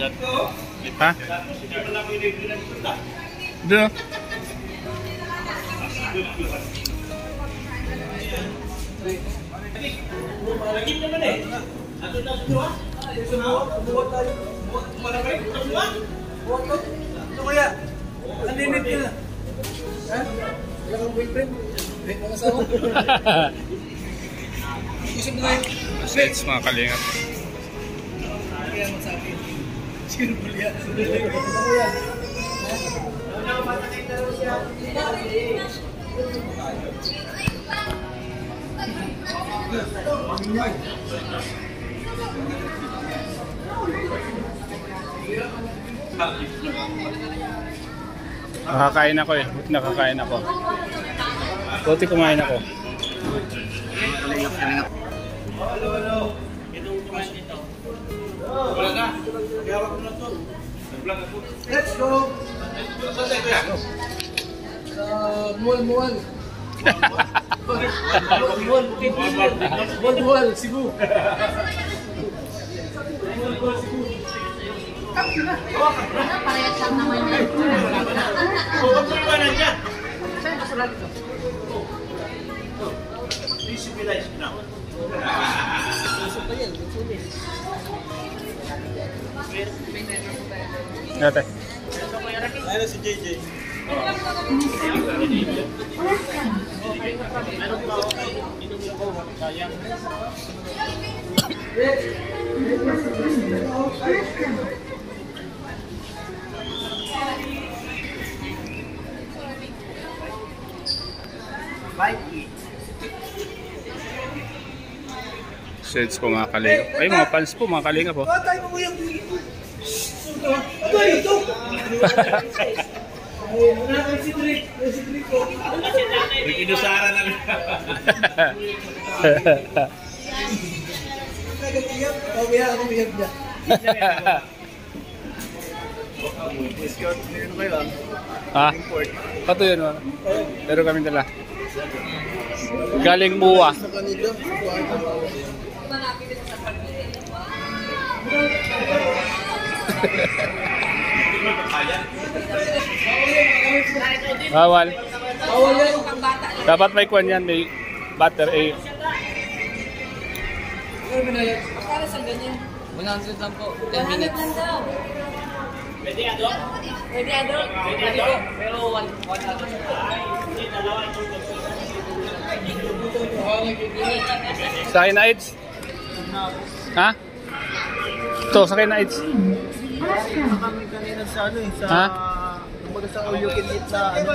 Ha? Doon. Ano kaya? Naninit ka na. Ha? Wala kang boyfriend? Wait, mga asawa. Isip na yun. Sets mga kalingap. Kaya mo sa akin. Sino po liya? Ano kaya? Nakakain ako eh. Buti nakakain ako. Buti kumain ako. Let's go! Mual-mual. Mual-mual, Cebu. Parehas lang naman yan. Dati. Ayun si JJ. Sets po mga kalingap. Ay mga fans po mga kalingap po. Tayo mo yung ito ito! Ay, si Drake. Si Drake ko. Inusara na rin. Nagatiyak. Pawaya ako biyag niya. Discount meron kayo Ha? Pato yun mga. Pero kami dala. Galing Muwa. Sa kanila. Bawal. Bawal yan. Dapat may kwan yan. May butter eh. Para sa ganyan. 100 lang po. 10 minutes. Lang daw. Pwede ado? Pwede ado? Pwede ado? Pero 100. Sa akin na AIDS? Ha? Ito, sa akin na AIDS. Kami kanina sa ano eh. Sa... Ha? Kumbaga sa all you can eat na ano.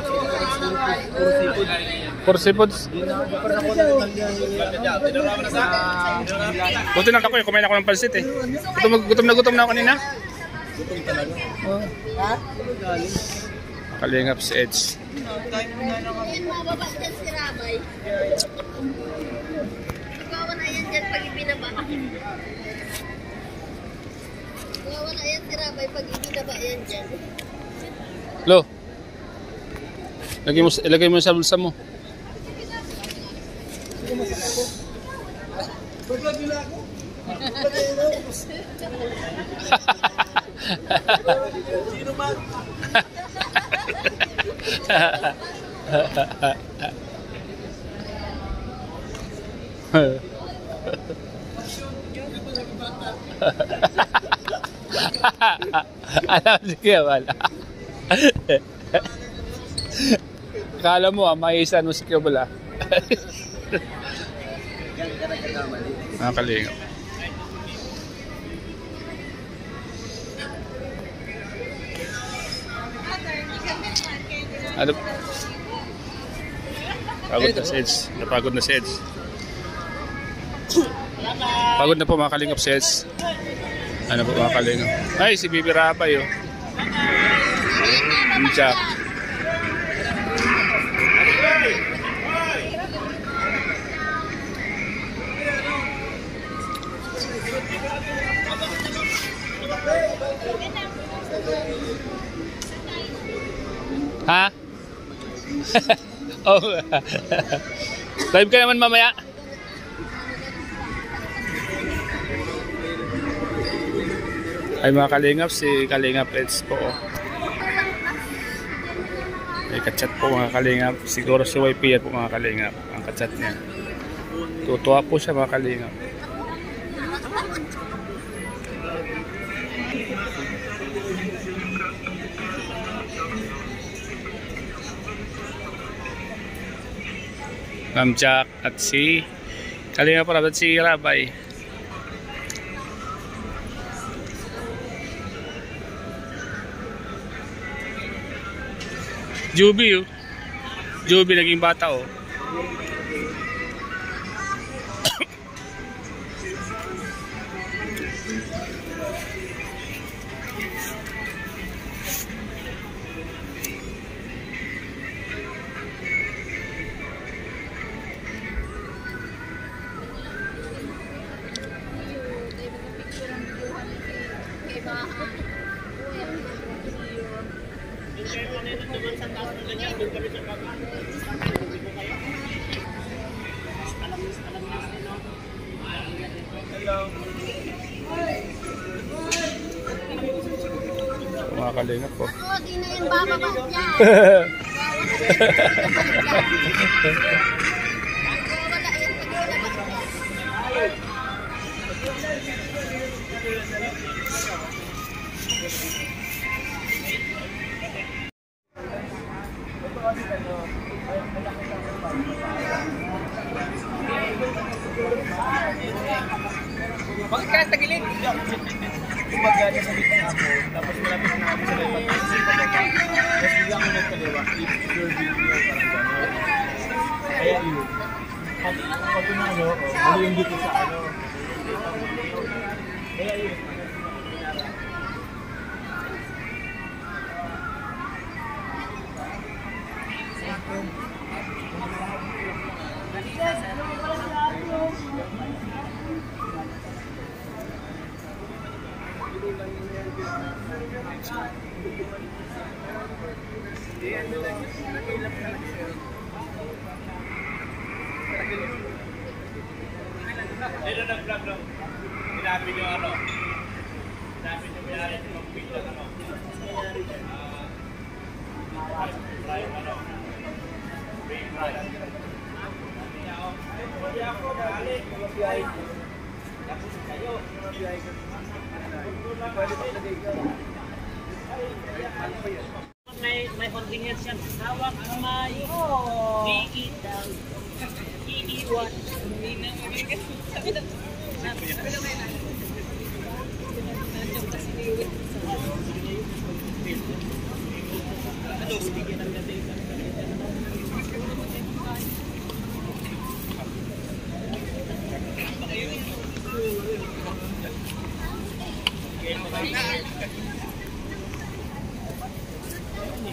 Puro seafood. For seafoods. Di pa rin ako nagtanggihan Buti lang ako eh. Kumain ako ng pansit eh. Gutom na ako kanina. Gutom talaga. Ha? Galing. Kalingap si Edge. Time mo nga lang kami. Yan mababa dyan si Rabay. Gawa na yan dyan pag ibinaba. Gawa na yan si Rabay pag ibinaba yan dyan. Lo. Ilagay mo sa bulsa mo. Pag-vlog nila ako. Sino man? Alam sige wala. Akala mo maisan mo si Kyobola. Kalingap. Ano? Pagod na si Edge. Napagod na si Edge. Pagod na po mga kalingap si Edge. Ano po mga kalingap? Ay, si Bibi Rabay oh. Jack. Ha? Oh. Live ka naman mamaya. Ay mga kalingap, si Kalingap Eds po. May kachat po mga kalingap. Siguro si YP yan po mga kalingap. Ang kachat niya. Tutuwa po siya mga kalingap. Ma'am Jack at si Kalingap Rab at si Rabay. Juby, oh. Juby naging bata, oh. Mga kalingap po. Oo, di na yan bababa dyan. Wala yan, paglulabas dyan. Bakit kaya tagilid? Kumbaga niya sa likod ako, tapos malapit na ako sa likod. Tapos bigla ako nagkaliwa, it's your video, parang gano'n. Kaya yun. Pag umano, ano yung dito sa ano. Kaya yun. Dito nag-vlog no? Sinabi nyo ano? Sinabi nyo mayari sa mag-video ano? Brian ano? Brian. Hindi ako galing. Tapos kayo. May convenience yan. Hawak ang may diitang iiwan.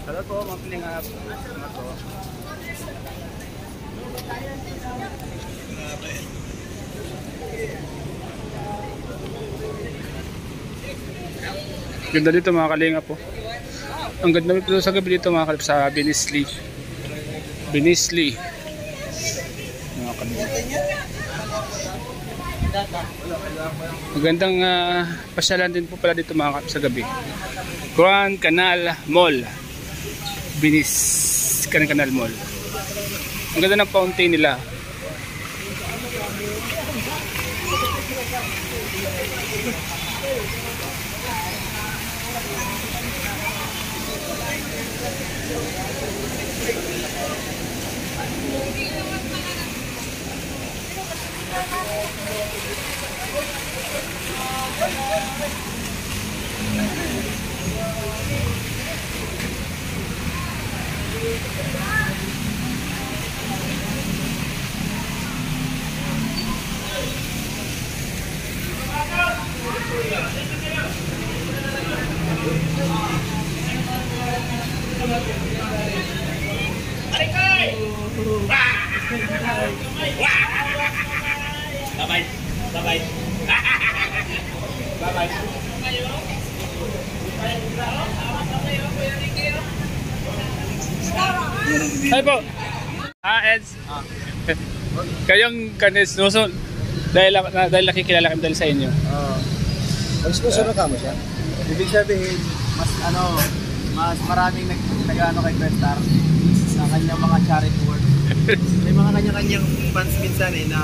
Hello po, mga kalingap. Ano po? Ganda dito mga kalingap po. Ang ganda po sa gabi dito mga kalingap sa Binisli. Binisli. Mga kalingap. Magandang pasyalan din po pala dito mga kalingap sa gabi. Grand Canal Mall. Grand Canal Mall. Ang ganda ng fountain nila. Bye-bye. Bye-bye. Bye-bye. Hi po. Eds. Kayong kanis no, so dahil nakikilala kami dahil sa inyo. Mag-sponsor na kamo siya? Ibig sabihin, mas maraming nag-ano kay Questar sa kanyang mga charity work. May mga kanya-kanyang fans minsan na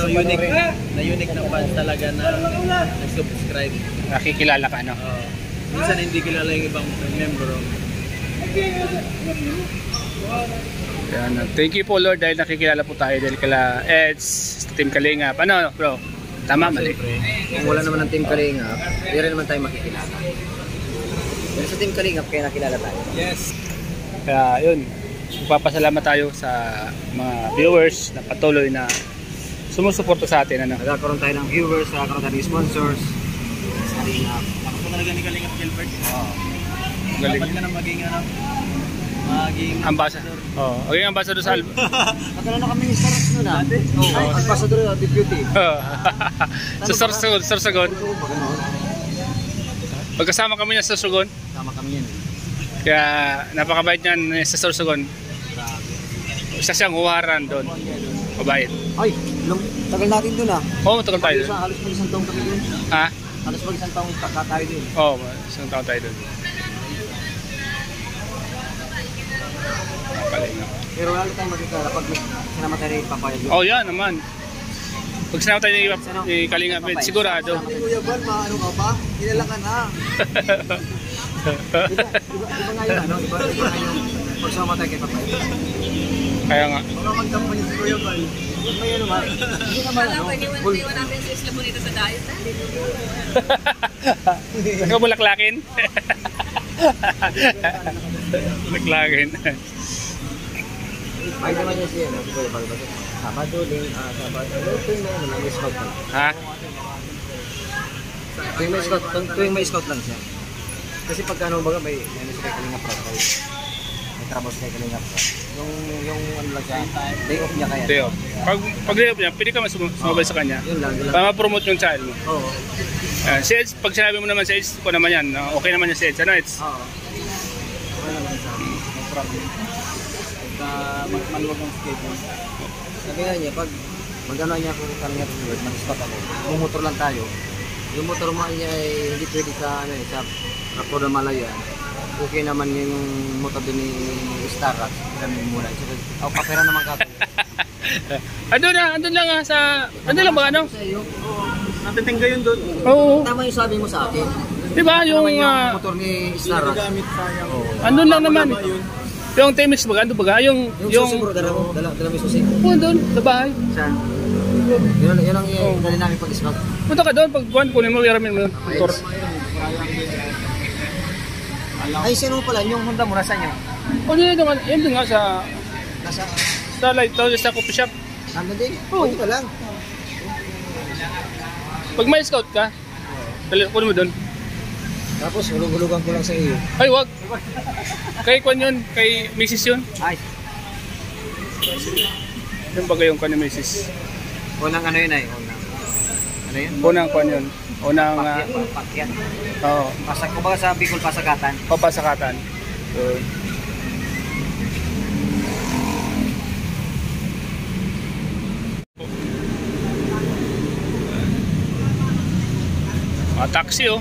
unique na fans talaga na nag-subscribe. Nakikilala ka, no? Minsan hindi kilala yung ibang member. Yan. Thank you po Lord dahil nakikilala po tayo dahil kala Eds, sa Team Kalingap. Ano bro? Tama, mali. Kung wala naman ng Team Kalingap, hindi rin naman tayo makikilala. Pero sa Team Kalingap, kaya nakilala tayo. Yes. Kaya yun, magpapasalamat tayo sa mga viewers na patuloy na sumusuporta sa atin. Ano? Nagkakaroon tayo ng viewers, nagkakaroon tayo ng sponsors. Sa Kalingap. Ako po talaga ni Kalingap Gilbert. Galing. Dapat ka na maging Ambassador. Maging ambassador sa album. Magkaroon na kami ni Stars noon ambassador deputy. Sa Sorsogon. Pagkasama kami niya sa Sorsogon. Sama kami yan. Kaya napakabait niyan sa Sorsogon. Isa siyang huwaran doon. Mabait. Ay, tagal natin doon Oo, matagal tayo doon. Halos mag-isang taong kami doon. Ha? Halos mag-isang taong tayo doon. Oo, isang taon tayo doon. Pero wala tayong magkikala pag sinama tayo ni Papayag doon. Oh, yan naman. Pag sinama tayo ni Kalingap, sigurado. Kuya Bal, maano ka pa? Kilala ka na. Iba nga yun, Iba nga yung pagsama tayo kay Papayag. Kaya nga. Baka magkampanya si Kuya Bal. May ano ba? Hindi naman Pwede namin sa Isla Bonita sa diet. Saka bulaklakin? Bulaklakin. Ay naman niya siya, Kuya Bal. Sabado din, Sabado. May scout lang. Ha? Tuwing may scout lang siya. Kasi pagka ano baga may siya Kalingap Pro. May trabaho siya Kalingap Pro. Yung ano lang siya, day off niya kaya. Day off. Pag day off niya, pwede ka sumabay sa kanya. Yun lang. Para ma-promote yung child mo. Oo. Si Eds, pag sinabi mo naman si Eds, ko naman yan. Okay naman yan si Eds. Ano Eds? Oo. Okay naman sa amin. No problem. Pagka maluwag ang schedule. Sabi nga niya, pag mag-ano niya kung Kalingap Pro, mag-spot ako, bumotor lang tayo. Yung motor mo niya ay hindi pwede sa Apo na Malaya. Okay naman yung motor din ni Starrat. Kami muna. So, papera naman ka. Andun lang sa... Andun lang ba ano? Natitingga yun doon. Oo. Tama yung sabi mo sa akin. Diba yung... motor ni Starrat. Andun lang naman. Yung Temex ba? Andun ba? Yung susi bro, dala may susi. Oo, doon. Sa bahay. Saan? Yun ang dali namin pag-scout. Punta ka doon. Pag kunin mo, iramin mo. Motor. Ay, sino pala? Yung Honda mo, nasa nyo? O, yun nga sa... Nasa? Sa light, sa coffee shop. Nandun din? Oo. Pwede ka lang. Pag may scout ka, kunin mo doon. Tapos, hulug-hulugan ko lang sa iyo. Ay, wag. Kay Kwan yun, kay Mrs. yun. Ay. Yung bagay yung Kwan ni Mrs. Unang ano yun ay? Ano yun? Unang Kwan yun. Unang... Pakyan. Oo. Kumbaga sa Bicol, Pasagatan. Papasakatan. So, mga taxi oh.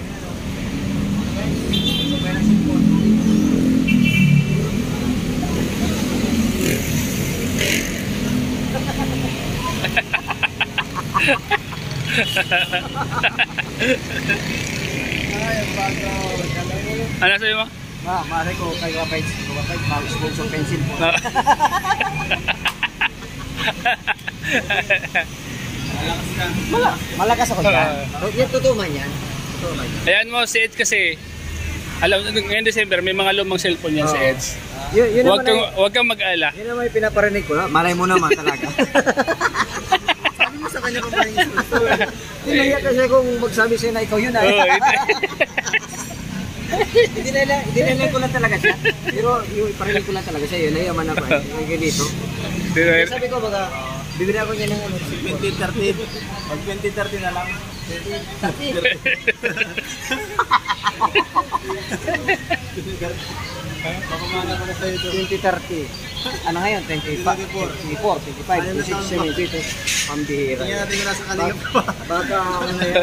Ano sa'yo mo? Mare ko kayo kapag mag-sponsor pencil po. Malakas ako dyan. Yan, totoo man yan. Ayan mo, si Eds kasi, alam, ngayong December, may mga lumang cellphone yan si Eds. Huwag kang mag-ala. Yun naman yung pinaparinig ko. Malay mo naman talaga. Sabi mo sa kanya kung maraming sponsor. Hinaya kasi kung magsabi sa'yo na ikaw yun ay. Hindi na ko lang talaga siya. Pero yung iparinig ko lang talaga siya. Yun, nayaman ako. Yung ganito. Sabi ko baka, bibili ako niya ng 2030. Pag 2030 na lang. 2030. Ano ngayon? 24, 25, 26, 27, 28. Pambihira. Hindi natin yung nasa kanina pa. Baka ano yan.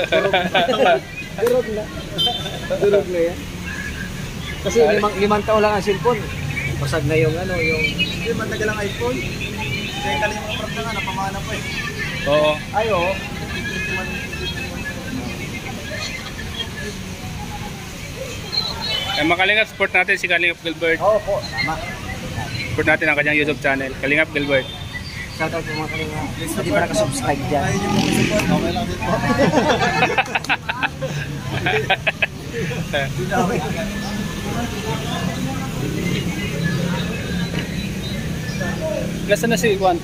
Durog na. Durog na yan. Kasi limang taon lang ang cellphone. Pasag na yung ano, yung... Hindi, matagal ang iPhone. Kaya kali yung kaprat na nga, napamana pa eh. Oo. Ay, oo. Kaya mga kalingap, support natin si Kalingap Gilbert. Oo po, tama. Support natin ang kanyang YouTube channel, Kalingap Gilbert. Shout out po mga kanina. Hindi pa nakasubscribe dyan. Ayaw niyo po support. Okay lang din po. Nasaan na si Juan?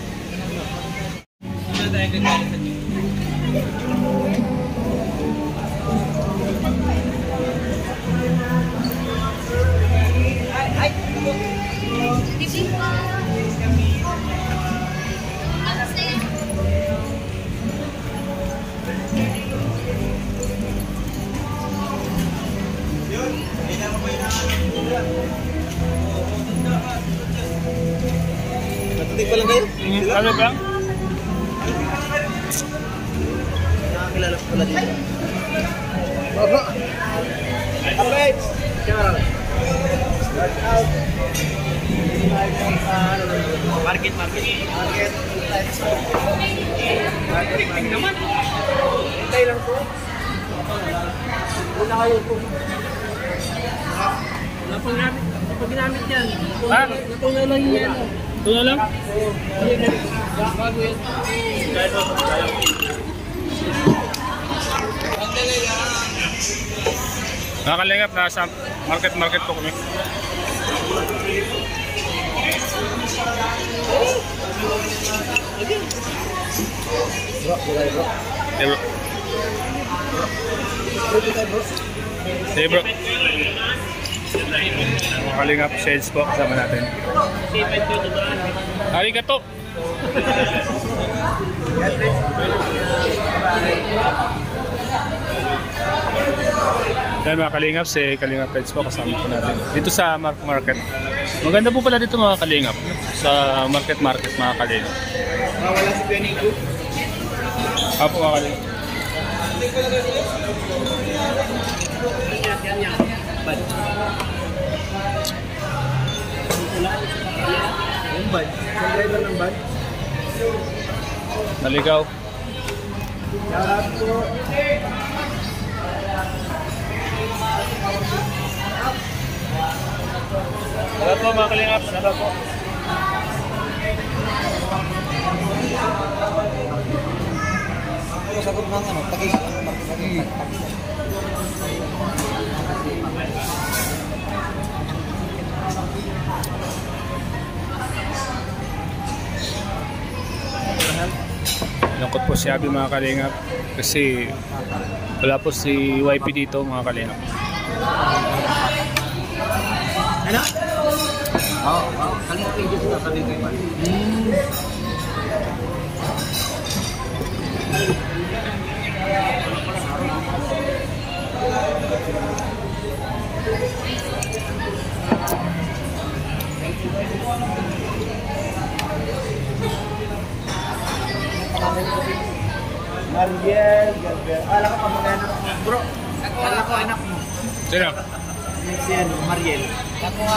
Natutik pa lang kayo? Ano ba? Nakakilala ko pala dito. Baba! Updates! Shout out! Market. Naman. Hintay lang po. Wala kayo po. Wala pang gamit. Pag ginamit yan. Ha? Natunaw lang yan. Ito na lang? Bago yan. Mga kalingap, nasa market po kami. Bro, kulay bro. Hey bro. Hey bro. Mga kalingap, shades po kasama natin. Arigato! Yan mga kalingap, si Kalingap Pets po kasama po natin dito sa market. Maganda po pala dito mga kalingap sa market mga kalingap. Wala si Benico. Apo mga kalingap. Bad. Yung bad. Yung driver ng bad. Naligaw. Shout po. Wala po mga kalingap, wala po. Ako sagot ng ano, tagis. Lungkot po si Abby mga kalingap kasi wala po si YP dito mga kalingap. Ano? Oo, kalingap yung dito na sabi kayo. Mariel, Gabriel. Alam ko kamag-anak mo. Bro, alam ko anak mo. Sino? Si ano, Mariel.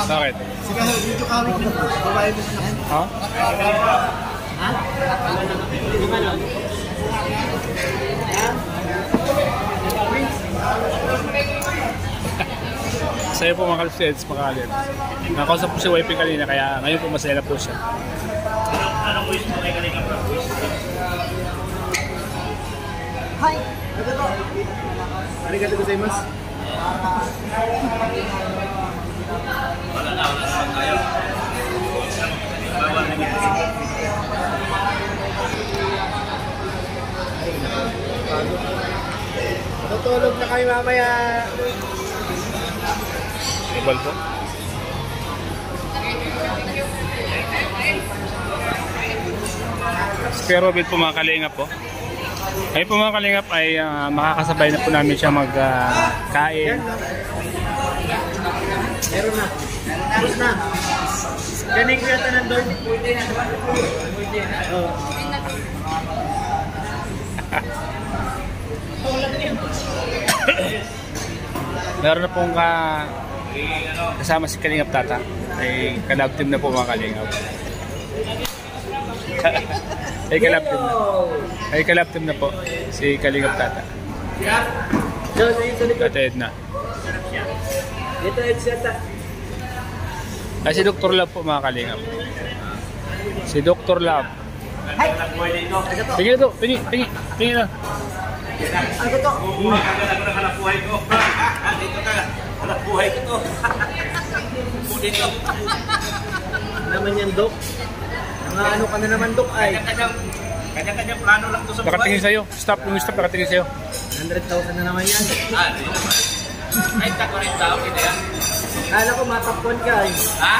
Bakit? Sige, video kawit na po. Babae mo sa akin. Ha? Ha? Di ba lang? Sa'yo po mga kalifeds, mga kalingap. Nakausap po si YP kanina kaya ngayon po masaya po siya. Anong wish mo kay Kalingap? Hi! Arigato! Arigato gozaimasu. Wala na pag tayo. Bawal na yan. Tutulog na kayo mamaya. Ibal po. Pero bit po mga kalingap po. Ngayon po mga kalingap ay makakasabay na po namin siya magkain. Meron na. Tapos na. Ganing ko yata nandun. Oo. Meron na pong kasama si Kalingap Tata. Ay kalab team na po mga Kalingap. Ay kalab team na. Ay kalab team na po si Kalingap Tata. Ate Edna. Ito Edna. Ay si Dr. Love po mga Kalingap. Si Dr. Love. Tingin na to. Tingin na. Ano to? Hanap buhay ko. Dito ka. Hanap buhay ko to. Dito. Naman yan, Dok. Mga ano ka na naman, Dok, ay. Kanya-kanya plano lang to sa buhay. Nakatingin sa'yo. Stop. Yung stop nakatingin sa'yo. 100,000 na naman yan. Di naman. Ay, tako rin tao kita yan. Kala ko matapon ka, ay. Ha?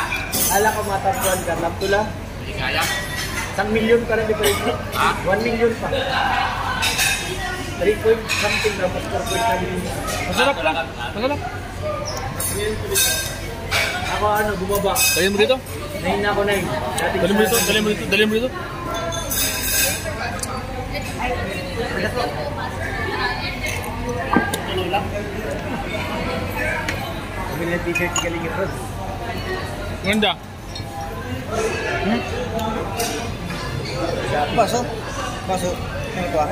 Kala ko matapon ka. Tapos lang. Hindi kaya. 1 million pa na diferensya. Ha? 1 million pa. 3 point something dapat 4 point something. Masarap lang. Masarap. Ako ano, bumaba. Dali mo dito. Nahin ako na yun. Dali mo dito. Dali mo dito. Dali mo dito. Sabi nila t-shirt si Kalingap Rod. Ganda. Baso? Baso? Ano ba?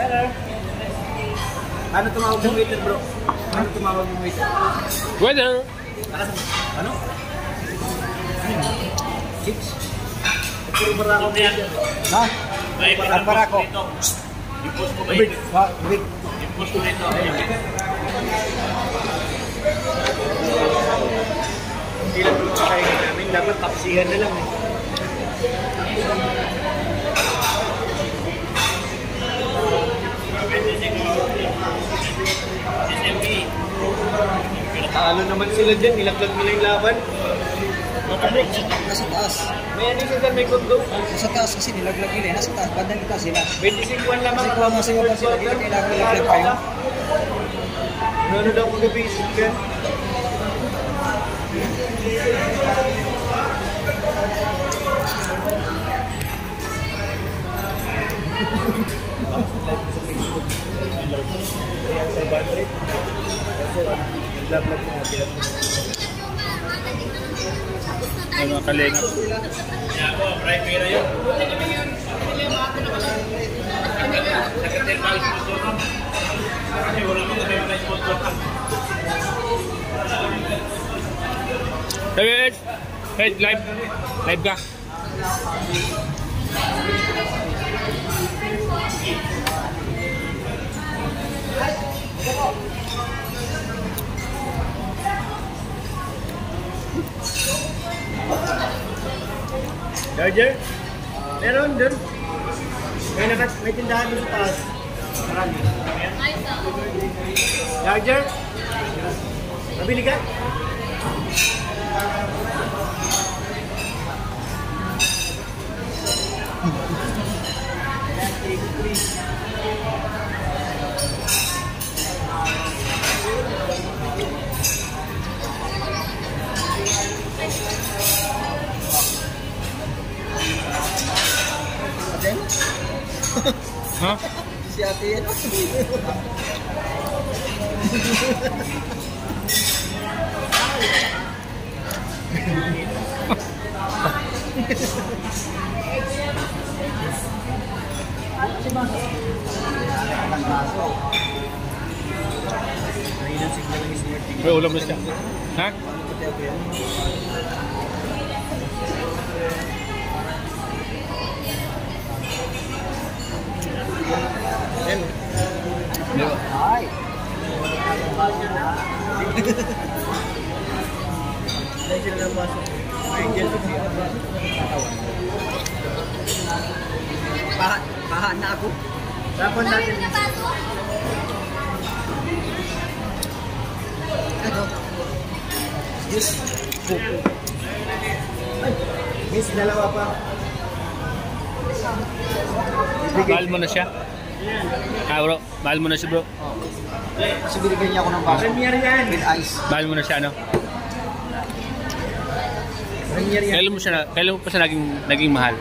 Ano tumawag yung waiter, bro? Ano tumawag yung waiter? Weather. Ano? 6? Puro barako mo yan. Ha? Ang barako. Ipos ko ba Big. ito? Ha? Big. Ipos ko dito. Hindi lang yung kakainin namin. Dapat tapsihan na lang eh. Talo naman sila dyan. Nilaglag nila yung laban. Nasa taas. May ano sila, may kondo. Nasa taas kasi nilaglag nila. Nasa taas. Bandang itaas sila. 25 lamang. Kasi kung nasa iba sila, hindi kailangan nilaglag kayo. Ano daw mag-basic ka? Ay mga Kalingap. Kaya ako, bright pera yun. Secretary pa yung sponsor ka. Kasi wala mo kasi yung sponsor ka. Hey, live. Live ka. Charger? Meron dun. May tindahan dun sa taas. Marami. Charger? Mabili ka? Ha? Si ate yan. May ulam na siya. Ha? Ay. Dahil sila ng baso. May gel sa siya. Paha na ako. Tapon natin. Ano? Yes. Ay, miss, dalawa pa. Mahal mo na siya. Ah bro, mahal mo na siya bro. Kasi binigyan niya ako ng baso. Premier yan. With ice. Mahal mo na siya ano? Premier yan. Kailan mo pa siya naging mahal?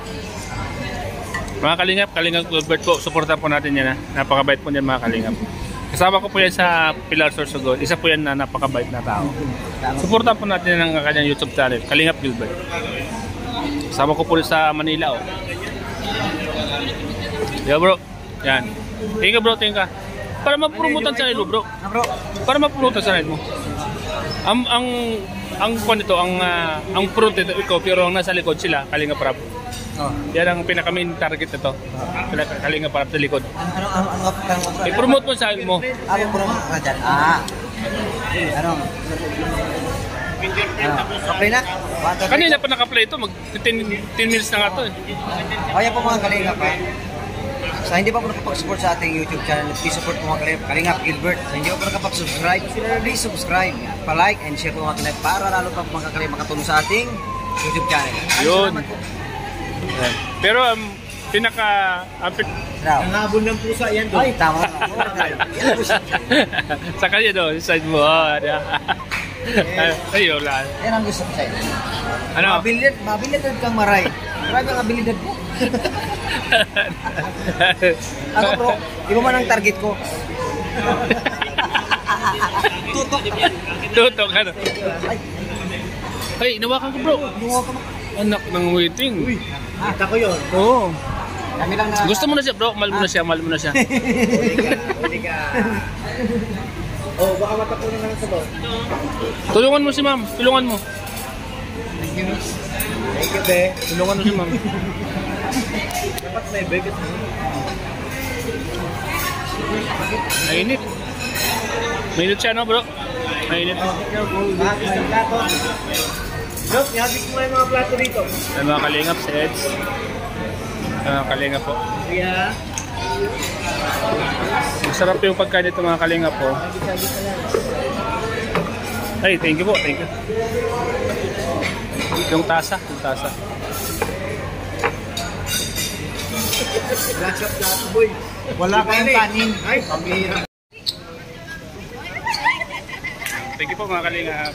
Mga Kalingap, Kalingap Albert po, supportan po natin yan ha. Napakabait po niyan mga Kalingap. Kasama ko po yan sa Pilar Sorsogon. Isa po yan na napakabait na tao. Suportahan po natin ang kanyang YouTube channel, Kalingap Gilbert. Kasama ko po sa Manila, oh. Yeah, bro. Yan. Tingin ka, bro, tingin ka. Para mapromote ang channel mo, bro. Bro, Para mapromote ang channel mo. Ang kwan ito, ang front ito, ikaw, pero ang nasa likod sila, Kalingap Rap. oh. Yan ang pinaka-main target ito. Kalingap Rap sa likod. Ano? I-promote mo sa channel mo. Ako bro, dyan. Ano? Okay na? Kanina pa naka-play ito, mag 10 minutes na nga ito eh. Kaya po mga Kalingap ha. Sa hindi pa po nakapag-support sa ating YouTube channel, please support po mga Kalingap Gilbert. Sa hindi pa po nakapag-subscribe, please subscribe, pa-like and share po mga Kalingap para lalo pa mga Kalingap makatulong sa ating YouTube channel. Yun. Yan. Pero Nangahabol ng pusa yan doon. Ay, tama. sa kanya do, sa side mo. Ayun lang. Yan ang gusto ko sa inyo. Ano? Mabilidad kang maray. Grabe ang abilidad mo. Ako bro, iba man ang target ko. Tutok ano? Ay, inawakan ko bro. Anak ng waiting. Kita ko yun. Oo. Kami lang na... Gusto mo na siya bro, mahal mo na siya, mahal mo na siya. Huli ka. Oh, baka matapunan lang sa bawah. Tulungan mo si ma'am, tulungan mo. Thank you, be. Tulungan mo si ma'am. Dapat may bigot mo. Mainit. Mainit siya no bro? Mainit. Lahat may plato. Look, yabit mo yung mga plato dito. Ay, mga kalingap sets. Mga kalingap po. Kuya. Masarap yung pagkain nito mga kalingap po. Ay, thank you po, thank you. Yung tasa, yung tasa. Glass of plato, boy. Wala kayong kanin. Ay, pamira. Thank you po mga kalingap.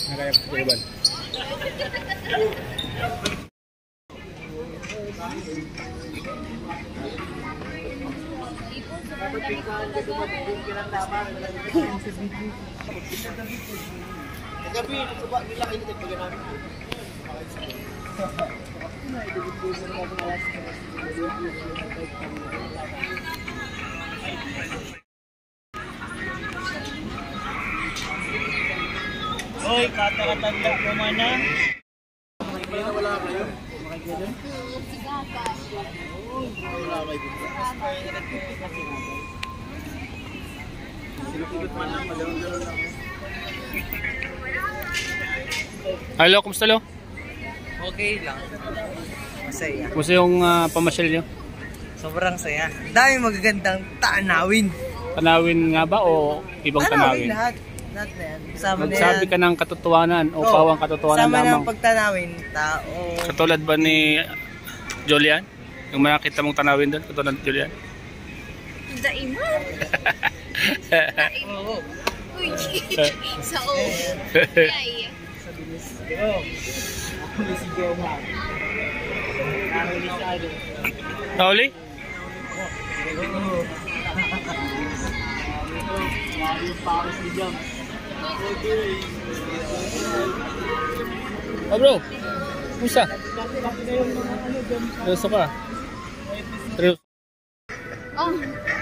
Nakaya po po iban. Gabi, suba nila kayo dito pag namin. Hoy, kata-katanda ko man na. Wala kayo? Wala kayo. Hello, kumusta lo? Okay lang. Masaya. Kumusta yung pamasyal nyo? Sobrang saya. Dami magagandang tanawin. Tanawin nga ba o ibang tanawin? Lahat. Lahat na yan. Kasama na yan. Magsabi ka ng katotohanan o pawang katotohanan Kasama lamang. ng pagtanawin. Tao. Katulad ba ni Julian? Yung makakita mong tanawin doon, katulad ni Julian? Daiman. Oo. Uy. Sa o. Yay. Oh. Ako si Joma. Nauli? Oh bro, kumusta? Seryoso ka? Seryoso? Oh,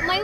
may